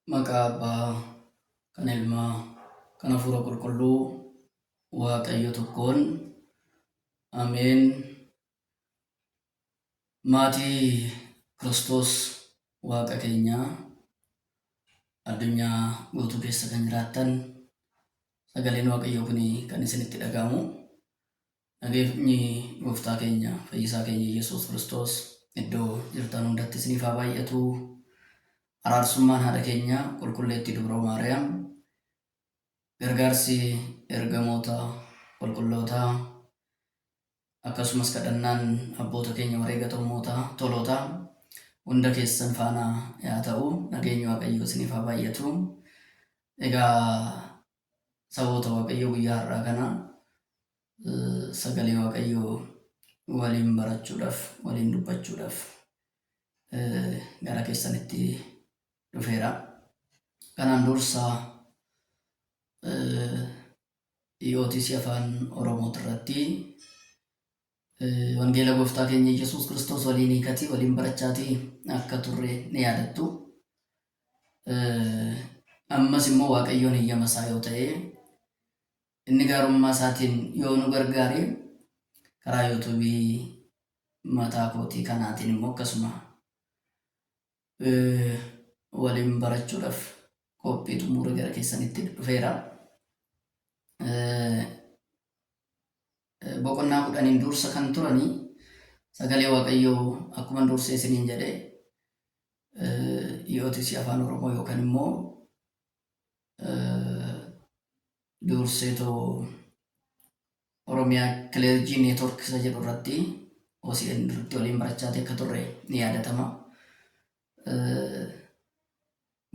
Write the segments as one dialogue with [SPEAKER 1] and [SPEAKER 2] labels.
[SPEAKER 1] Maqaa Abbaa, kan Ilmaa, kan Hafuura Qulqulluu, Waaqayyo tokkoon. Ameen. Maatii Kiristoos Waaqa keenyaa addunyaa guutuu keessa kan jiraattan, sagaleen Waaqayyoo kun kan isinitti dhagahamu, nageenyi Gooftaa keenya Fayyisaa keenya Yesuus Kiristoos iddoo jirtan hundatti isiniif haa baay'atu. Araarsummaan haadha keenya qulqulleettii Dubroo Maariyaam, gargaarsi ergamoota qulqullootaa, akkasumas kadhannaan abboota keenya wareegatamootaa tolootaa hunda keessan faana haa ta'u. Nageenyi Waaqayyoo isiniif haa baay'atu. Egaa saboota Waaqayyoo guyyaa har'aa kana sagalee Waaqayyoo waliin barachuudhaaf, waliin dubbachuudhaaf gara keessanitti dhufeera. Kanaan dursa EOTC afaan Oromoo irratti wangeela Gooftaa keenya Yesuus Kiristoos waliin hiikatii, waliin barachaatii akka turre ni yaadattu. Ammas immoo Waaqayyoon eeyyama isaa yoo ta'e, inni gaarummaa isaatiin yoo nu gargaare, karaa yuutuubii mataa kootii kanaatiin immoo akkasuma waliin barachuudhaaf qophii xumura gara keessanitti dhufeera. Boqonnaa 10 dursa kan turanii sagalee Waaqayyoo akkuma dursee isiniin jedhe EOTC afaan Oromoo yookaan immoo durseetoo Oromiyaa Kileerjii Neetwork isa jedhu irratti OCN irratti waliin barachaatee akka turre ni yaadatama.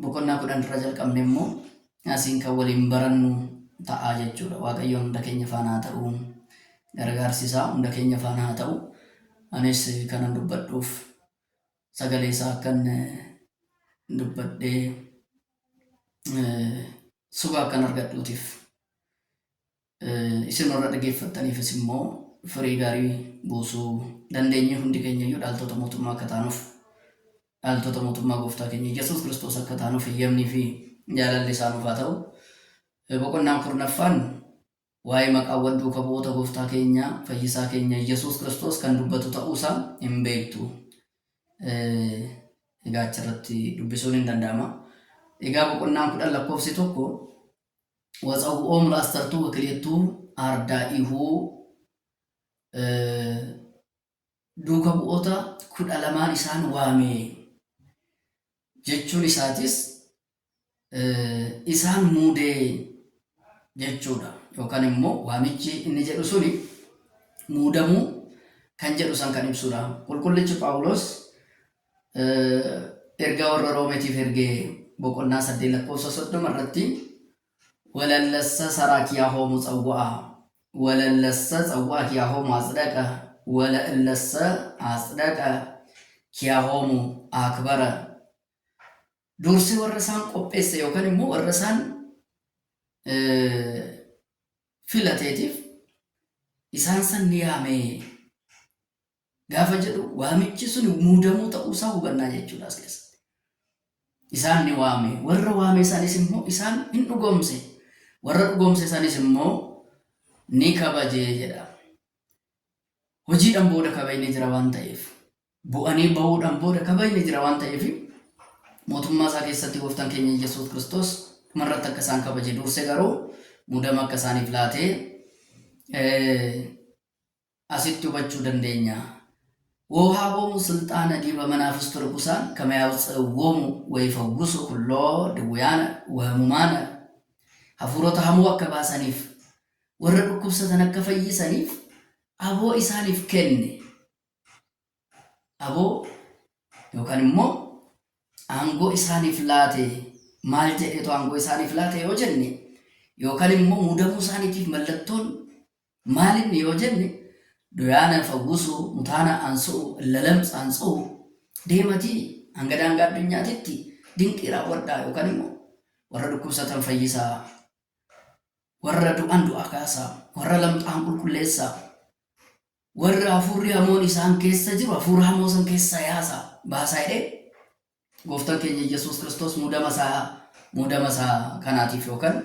[SPEAKER 1] Boqonnaa 10 irra jalqabne immoo asiin kan waliin barannu ta'aa jechuudha. Waaqayyoon hunda keenya faana haa ta'u, gargaarsi isaa hunda keenya faana haa ta'u. Anis kanan dubbadhuuf sagalee isaa akkan dubbadhee sugaa akkan argadhuutiif isin warra dhaggeeffattaniifis immoo firii gaarii buusuu dandeenye hundi keenya iyyuu dhaaltota mootummaa akka taanuuf, dhaaltota mootummaa Gooftaa keenya Yesuus Kiristoos akka taanuuf eeyyamnii fi jaalalli isaa nuuf haa ta'u. Boqonnaan 10ffaan waa'ee maqaawwan duuka bu'oota Gooftaa keenya Fayyisaa keenya Yesuus Kiristoos kan dubbatu ta'uusaa hin beektu. Egaa achirratti dubbisuun hin danda'ama. Egaa boqonnaan 10 lakkoofsi 1 watsa'u'oom laastartuu wakileettuu ardaa'ihuu duuka bu'oota 12 isaan waame jechuun isaatis isaan muudee jechuudha. Yookaan immoo waamichi inni jedhu suni muudamuu kan jedhu san kan ibsudha. Qulqullichi Phaawulos ergaa warra Roomeetiif ergee boqonnaa 8 lakkoofsa 30 irratti walallassa saraakiyaa hoomu tsawwa'a, walallassa tsawwa'a kiyaa hoomu asdaqa, walallassa asdaqa kiyaa hoomu akbara. Dursee warra isaan qopheesse yookaan immoo warra isaan filateetiif isaan san ni yaame gaafa jedhu waamichi sun muudamuu ta'uusaa hubannaa jechuudha as keessatti. Isaan ni waame, warra waame isaaniis immoo isaan hin dhugoomse, warra dhugoomse isaaniis immoo ni kabaje jedha. Hojiidhaan booda kabajni jira waan ta'eef, bu'anii bahuudhaan booda kabajni jira waan ta'eef, mootummaa isaa keessatti Gooftaan keenya Yesuus Kiristoos marratti akka isaan kabaje dursee garuu muudama akka isaaniif laatee asitti hubachuu dandeenya. ወውሃቦሙ ስልጣነ ዲበ መናፍስት ርኩሳን ከመ ያውፅእዎሙ ወይፈውሱ ኩሎ ድውያነ ወሕሙማነ hafuurota hamoo akka baasaniif, warra dhukkubsatan akka fayyisaniif aboo isaaniif kenne. Aboo yookaan immoo aangoo isaaniif laate. Maal jedheetu aangoo isaaniif laate yoo jenne, yookaan immoo muudamuu isaaniitiif mallattoon maalinni yoo jenne, du'aana fawwisuu, mutaana aansuu, lalamsa aansuu, deematii hanga daangaa addunyaatitti dinqii raawwadhaa yookaan immoo warra dhukkubsatan fayyisaa, warra du'an du'aa kaasaa, warra lamxaan qulqulleessaa, warra hafuurri hamoon isaan keessa jiru hafuura hamoo san keessa baasaa jedhee Gooftaan keenya Yesuus Kiristoos muudama isaa muudama isaa kanaatiif yookaan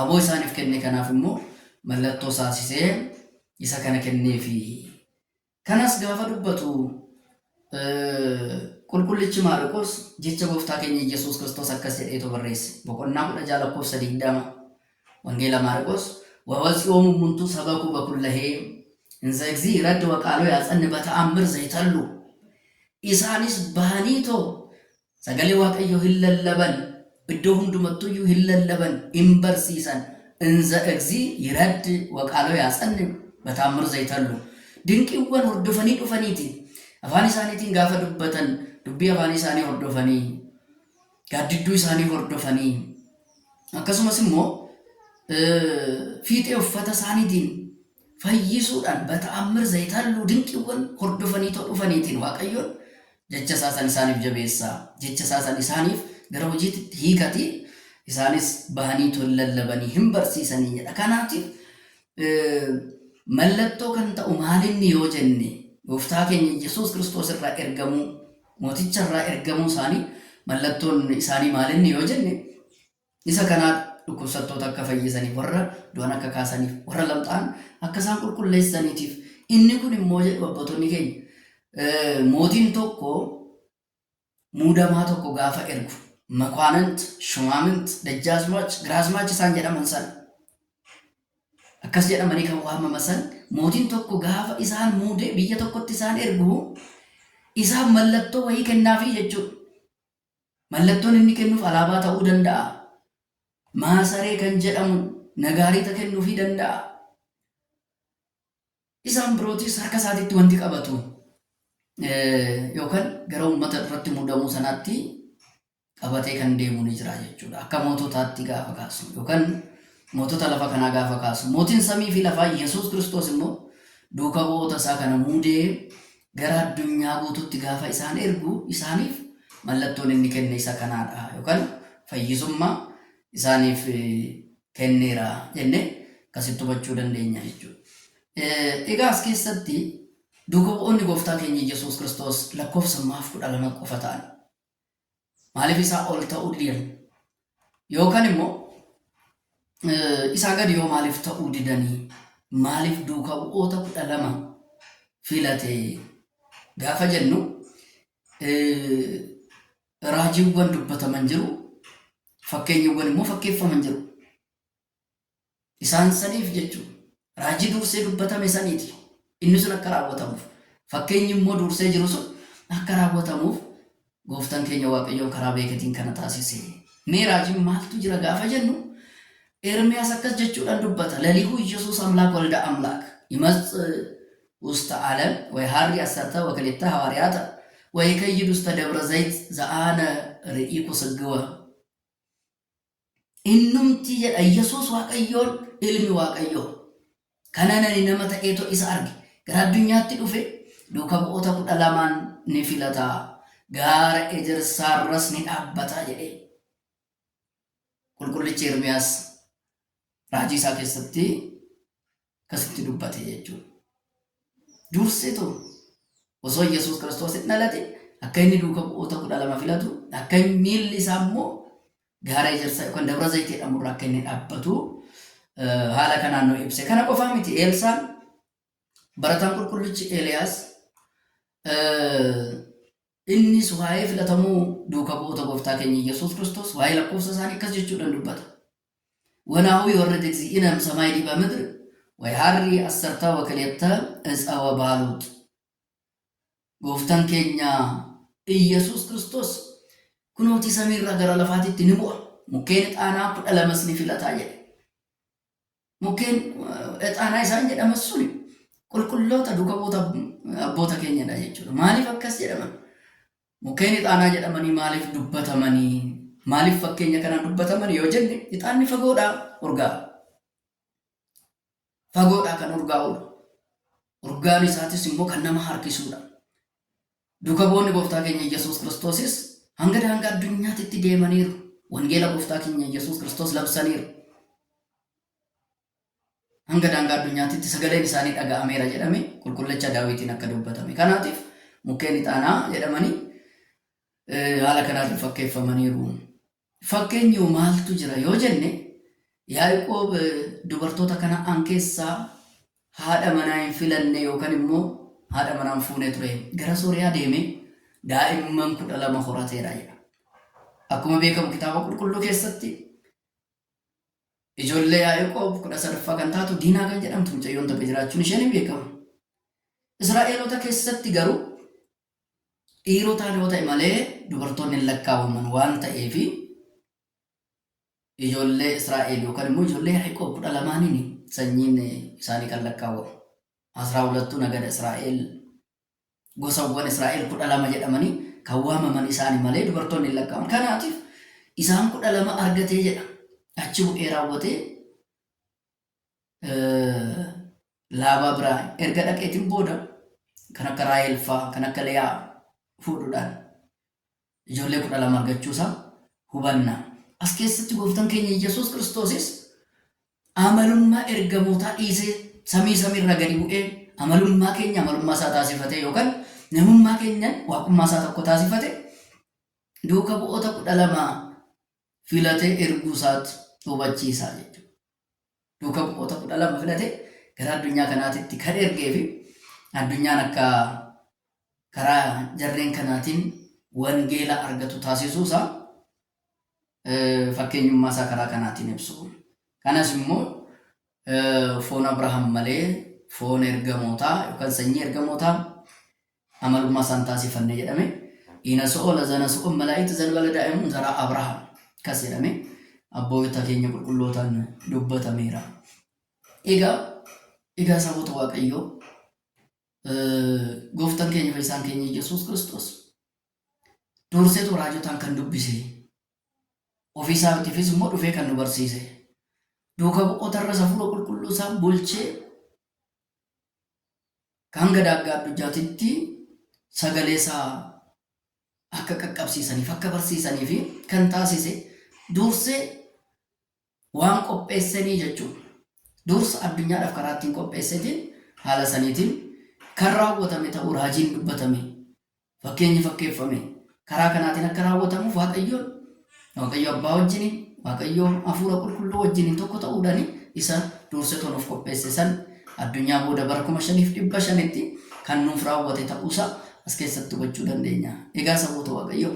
[SPEAKER 1] aboo isaaniif kenne kanaaf immoo mallattoo saasisee isa kana kenneefi. Kanas gaafa dubbatu qulqullichi Maarqos jecha gooftaa keenya Yesuus Kiristoos akkas jedheetu barreesse. Boqonnaa 16:20 wangeela Maarqos ወወፂኦሙ እሙንቱ ሰበኩ በኩለሄ እንዘ እግዚእ ይረድ ወቃሎ ያጸን በተአምር ዘይተሉ ኢሳኒስ ባህኒቶ ሰገሌ ዋቀዮ ሂለለበን እዶ ሁንዱመቱዩ ሂለለበን ኢምበርሲሰን እንዘ እግዚእ ይረድ ወቃሎ ያጸን በተአምር ዘይተሉ ድንቅወን ወርዶፈኒ ዱፈኒቲ አፋን ኢሳኒቲን ጋፈ ዱበተን ዱቢ አፋን ኢሳኒ ወርዶፈኒ ጋድዱ ኢሳኒ ወርዶፈኒ አከሱመስ ሞ ፊቴ uffata isaaniitiin fayyisuudhaan በተአምር ዘይታሉ ድንቅወን hordofanii dhufaniitiin waaqayyoon jecha isaasan isaaniif jabeessa jecha isaasan isaaniif gara hojiitti hiikati isaanis bahanii lallabanii hin barsiisanii jedha. Kanaatiif mallattoo kan ta'u maalinni yoo jenne gooftaa keenya Yesuus Kiristoos irraa ergamuu mooticha irraa ergamuu isaanii mallattoon isaanii maalinni yoo jenne isa kanaa dhukkubsattoota akka fayyisaniif warra du'an akka kaasaniif warra lamxaan akka isaan qulqulleessaniitiif inni kun immoo jedhu abboottonni keenya mootiin tokko muudamaa tokko gaafa ergu makwaanant shumaamint dajjaazmaach giraazmaach isaan jedhaman san akkas jedhamanii kan waamama san mootiin tokko gaafa isaan muude biyya tokkotti isaan ergu isaan mallattoo wayii kennaafi jechuudha. Mallattoon inni kennuuf alaabaa ta'uu danda'a. Maasaree kan jedhamu nagaariita kennuufii danda'a. Isaan birootis harka isaatiitti wanti qabatu yookaan gara uummata irratti muudamuu sanaatti qabatee kan deemu ni jira jechuudha. Akka moototaatti gaafa kaasu yookaan mootota lafa kanaa gaafa kaasu mootiin samii fi lafaa Yesuus Kiristoos immoo duuka bu'oota isaa kana muudee gara addunyaa guutuutti gaafa isaan ergu isaaniif mallattoon inni kenne isa kanaadha yookaan fayyisummaa isaaniif kenneera jennee akkasitti hubachuu dandeenya jechuudha. Egaa as keessatti duuka bu'oonni gooftaa keenya Yesuus Kiristoos lakkoofsa 12 qofa ta'an maaliif isaa ol ta'uu didan yookaan immoo isaa gadi yoo maaliif ta'uu didanii maaliif duuka bu'oota 12 filate gaafa jennu raajiiwwan dubbataman jiru. Fakkeenyiwwan immoo fakkeeffaman jiru. Isaan saniif jechuudha. Raajii dursee dubbatame saniiti. Inni sun akka raawwatamuuf. Fakkeenyi immoo dursee jiru sun akka raawwatamuuf gooftaan keenya Waaqayyoon karaa beekatiin kana taasise. Mee raajiin maaltu jira gaafa jennu ኤርምያስ akkas jechuudhaan dubbata. ለሊሁ ኢየሱስ አምላክ ወልደ አምላክ ይመጽእ ውስተ ዓለም ወይሃሪ አሰርተ ወክልኤተ ሐዋርያት ወይከይድ ውስተ ደብረ ዘይት ዘአነ ርኢኩ ስግወ innumti jedha Yesuus Waaqayyoon ilmi Waaqayyoo kananani nama ta'eetoo isa arge gara addunyaatti dhufe duuka bu'oota 12 ni filata gaara ejersaarras ni dhaabbata jedhee qulqullichi Ermiyaas raajii isaa keessatti akkasitti dubbate jechuudha. Durseetu osoo Yesuus Kiristoos hin dhalate akka inni duuka bu'oota 12 filatu akka miilli isaa immoo gaara ejersaa yookaan dabra zayitii jedhamurraa akka inni dhaabbatu haala kanaan nu ibse. Kana qofaa miti Elsaan barataan qulqullichi Eeliyaas innis waa'ee filatamuu duuka bu'oota gooftaa keenya Yesuus Kiristoos waa'ee lakkoofsa isaanii akkas jechuudhaan dubbata. ወናሁ የወረደ እግዚእነ እምሰማይ ዲበ ምድር ወይሃሪ አሰርተ ወክልኤተ ዕፀ ወባሉት ጎፍታን ኬኛ ኢየሱስ ክርስቶስ ኩኖቲ ሰሚራ ገረ ለፋቲtti ni bu'a mukkeen ixaanaa 12 ni filata jedhe. Mukkeen ixaanaa isaan jedhaman suni qulqulloota duuka bu'oota abboota keenyadha jechuudha. Maaliif akkas jedhaman? Mukkeen ixaanaa jedhamanii maaliif dubbatamanii? Maaliif fakkeenya kanaan dubbatamanii yoo jenne ixaanni fagoodhaa urgaa'a. Fagoodhaa kan urgaa'udha. Urgaan isaatis immoo kan nama harkisuudha. Duuka bu'oonni gooftaa keenya Yesuus Kiristoosis hanga daangaa addunyaatti deemaniiru. Wangeela gooftaa keenya Yesuus Kiristoos labsaniiru. Hanga daangaa addunyaatti sagaleen isaanii dhaga'ameera jedhame qulqullicha Daawitiin akka dubbatame. Kanaatiif mukkeen ixaanaa jedhamanii haala kanaatiin fakkeeffamaniiru Fakkeenyi maaltu jira yoo jenne Yaaqoob dubartoota kanaan keessaa haadha manaa hin filanne yookaan immoo haadha manaa hin fuune ture. Gara Sooriyaa deemee daa'imman 12 horateera jedha. Akkuma beekamu kitaaba qulqulluu keessatti ijoollee Yaaqoob 13ffaa kan taatu Diinaa kan jedhamtu mucayyoon tokko jiraachuun isheen hin beekamu. Israa'eloota keessatti garuu dhiirotaan yoo ta'e malee dubartoonni hin lakkaa'aman waan ta'eef ijoollee Israa'el yookaan immoo ijoollee Yaaqoob 12 sanyiin isaanii kan lakkaa'amu. 12 nagada Israa'el gosawwan Israa'el 12 jedhamanii kan waamaman isaanii malee dubartoonni hin lakkaa'aman. Kanaatiif isaan 12 argatee jedha. Achi bu'ee raawwatee Laabaa biraa erga dhaqeetiin booda kan akka Raahel fa'aa kan akka Liyaa fuudhuudhaan ijoollee 12 argachuusaa hubanna. As keessatti gooftaan keenya Yesuus Kiristoosis amalummaa ergamootaa dhiisee samiirra gadi bu'ee amalummaa keenya amalummaa isaa taasifatee yookaan namummaa keenyan waaqummaa isaa tokko taasifate duuka bu'oota 12 filatee erguu isaatti hubachiisaa jechuudha. Duuka bu'oota 12 filatee gara addunyaa kanaatitti kan ergee fi addunyaan akka karaa jarreen kanaatiin wangeela argatu taasisuusaa fakkeenyummaa isaa karaa kanaatiin ibsu. Kanas immoo foon Abrahaam malee foon ergamootaa yookaan sanyii ergamootaa amalummaa isaan taasifanne jedhame. Ina so'ola zana so'on malaa'ikta zalbala daa'imuun zaraa Abrahaam kas jedhame abboota keenya qulqullootaan dubbatameera. Egaa saboota Waaqayyoo gooftaan keenya fayyisaan keenya Yesuus Kiristoos durseetu raajotaan kan dubbise ofiisaatiifis immoo dhufee kan nu barsiise duuka bu'oota irra hafuura qulqulluu isaa bulchee kan gadaaggaa addunyaatitti sagalee isaa akka qaqqabsiisaniif akka barsiisanii fi kan taasise dursee waan qopheessanii jechuudha. Dursa addunyaadhaaf karaa ittiin qopheessetiin haala saniitiin kan raawwatame ta'uu raajiin dubbatame fakkeenyi fakkeeffame karaa kanaatiin akka raawwatamuuf Waaqayyo abbaa wajjin Waaqayyo hafuura qulqulluu wajjin tokko ta'uudhaan isa dursee tonuuf qopheesse san addunyaa booda bara 5500tti kan nuuf raawwate ta'uusaa as keessatti hubachuu dandeenya. Egaa saboota Waaqayyo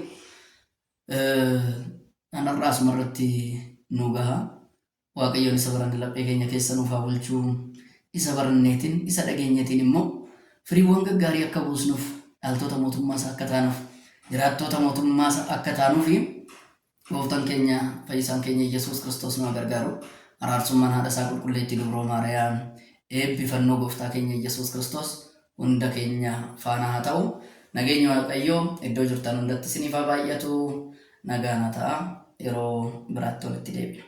[SPEAKER 1] anarraa asumarratti nu gaha. Waaqayyoon isa baranne laphee keenya keessa nuuf haa bulchuu. Isa baranneetiin isa dhageenyetiin immoo firiiwwan gaggaarii akka buusnuuf dhaaltota mootummaas akka taanuuf jiraattoota mootummaas akka taanuuf gooftaan keenya fayyisaan keenya Yesuus Kiristoos nu gargaaru. Araarsummaan haadha isaa qulqulleettii Dubroo Maariyaam eebbifannoo gooftaa keenya Yesuus Kiristoos hunda keenya faana haa ta'u. Nageenya Waaqayyoo iddoo jirtan hundatti isiniif haa baay'atu. Nagaan haa ta'a. Yeroo biraatti walitti deebi'a.